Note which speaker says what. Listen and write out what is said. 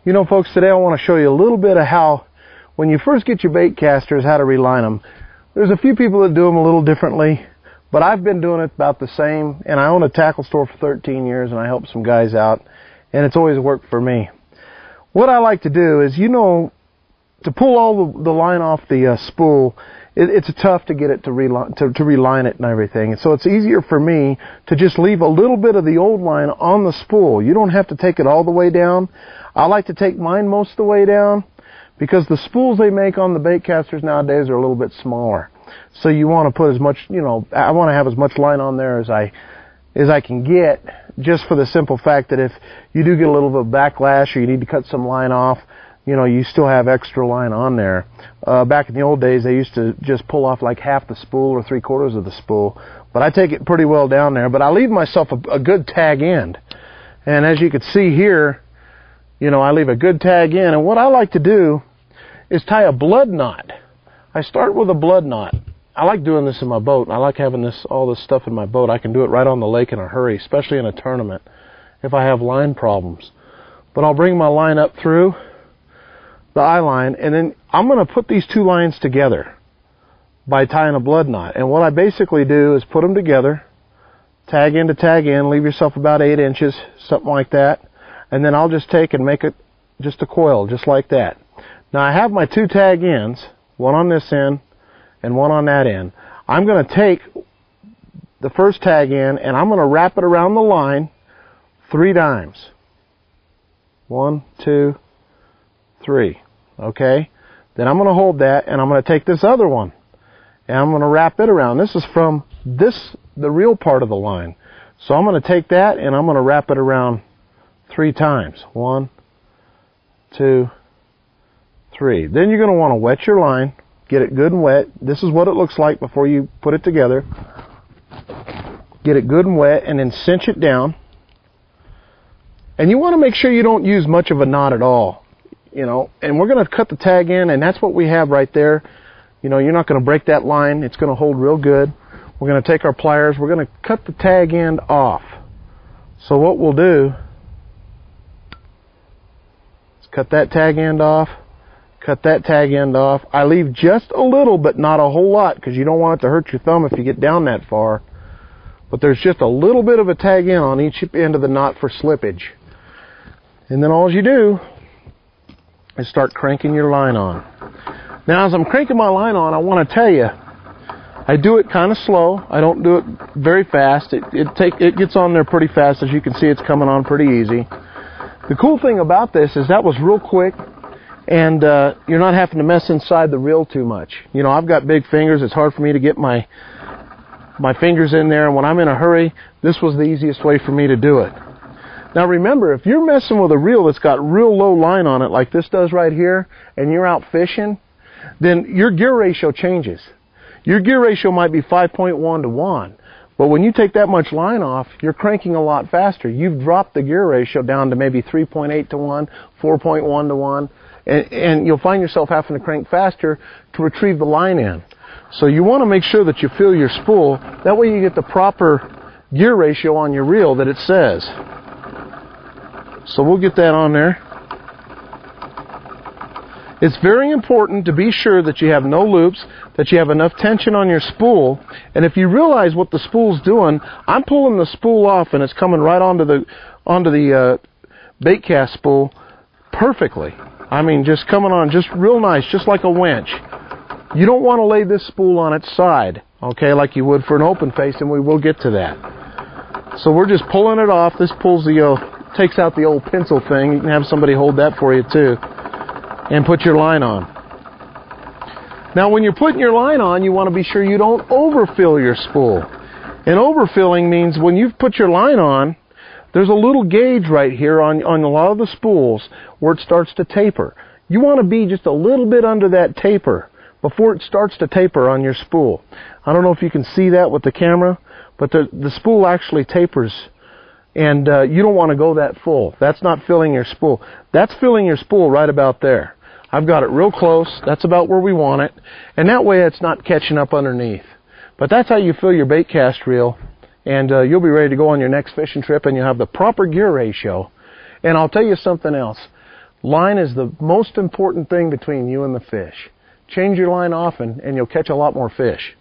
Speaker 1: You know, folks, today I want to show you a little bit of how, when you first get your bait casters, how to reline them. There's a few people that do them a little differently, but I've been doing it about the same, and I own a tackle store for 13 years, and I help some guys out, and it's always worked for me. What I like to do is, you know, to pull all the line off the spool, it's tough to get it to reline it and everything. And so it's easier for me to just leave a little bit of the old line on the spool. You don't have to take it all the way down. I like to take mine most of the way down because the spools they make on the bait casters nowadays are a little bit smaller. So you want to put as much, you know, I want to have as much line on there as I can get, just for the simple fact that if you do get a little bit of backlash or you need to cut some line off, you know, you still have extra line on there. Back in the old days, they used to just pull off like half the spool or 3/4 of the spool. But I take it pretty well down there. But I leave myself a good tag end. And as you can see here, you know, I leave a good tag end. And what I like to do is tie a blood knot. I start with a blood knot. I like doing this in my boat. I like having all this stuff in my boat. I can do it right on the lake in a hurry, especially in a tournament if I have line problems. But I'll bring my line up through the eye line, and then I'm going to put these two lines together by tying a blood knot. And what I basically do is put them together, tag in to tag in, leave yourself about 8 inches, something like that, and then I'll just take and make it just a coil, just like that. Now I have my two tag ends, one on this end and one on that end. I'm going to take the first tag end and I'm going to wrap it around the line 3 times. 1, 2, 3. Okay? Then I'm going to hold that and I'm going to take this other one and I'm going to wrap it around. This is from the real part of the line. So I'm going to take that and I'm going to wrap it around 3 times. 1, 2, 3. Then you're going to want to wet your line, get it good and wet. This is what it looks like before you put it together. Get it good and wet and then cinch it down. And you want to make sure you don't use much of a knot at all. You know, and we're going to cut the tag in, and that's what we have right there. You know, you're not going to break that line. It's going to hold real good. We're going to take our pliers. We're going to cut the tag end off. So what we'll do is cut that tag end off, cut that tag end off. I leave just a little, but not a whole lot, because you don't want it to hurt your thumb if you get down that far. But there's just a little bit of a tag end on each end of the knot for slippage. And then all you do is start cranking your line on. Now, as I'm cranking my line on, I want to tell you, I do it kind of slow. I don't do it very fast. It gets on there pretty fast. As you can see, it's coming on pretty easy. The cool thing about this is that was real quick, and you're not having to mess inside the reel too much. You know, I've got big fingers. It's hard for me to get my fingers in there, and when I'm in a hurry, this was the easiest way for me to do it. Now remember, if you're messing with a reel that's got real low line on it, like this does right here, and you're out fishing, then your gear ratio changes. Your gear ratio might be 5.1 to 1, but when you take that much line off, you're cranking a lot faster. You've dropped the gear ratio down to maybe 3.8 to 1, 4.1 to 1, and you'll find yourself having to crank faster to retrieve the line in. So you want to make sure that you fill your spool. That way you get the proper gear ratio on your reel that it says. So we'll get that on there. It's very important to be sure that you have no loops, that you have enough tension on your spool. And if you realize what the spool's doing, I'm pulling the spool off and it's coming right onto the bait cast spool perfectly. I mean, just coming on just real nice, just like a winch. You don't want to lay this spool on its side, okay, like you would for an open face, and we will get to that. So we're just pulling it off. This pulls takes out the old pencil thing. You can have somebody hold that for you too, and put your line on. Now when you're putting your line on, you want to be sure you don't overfill your spool. And overfilling means when you've put your line on, there's a little gauge right here on a lot of the spools where it starts to taper. You want to be just a little bit under that taper before it starts to taper on your spool. I don't know if you can see that with the camera, but the spool actually tapers. And you don't want to go that full. That's not filling your spool. That's filling your spool right about there. I've got it real close. That's about where we want it. And that way it's not catching up underneath. But that's how you fill your bait cast reel. And you'll be ready to go on your next fishing trip, and you'll have the proper gear ratio. And I'll tell you something else. Line is the most important thing between you and the fish. Change your line often and you'll catch a lot more fish.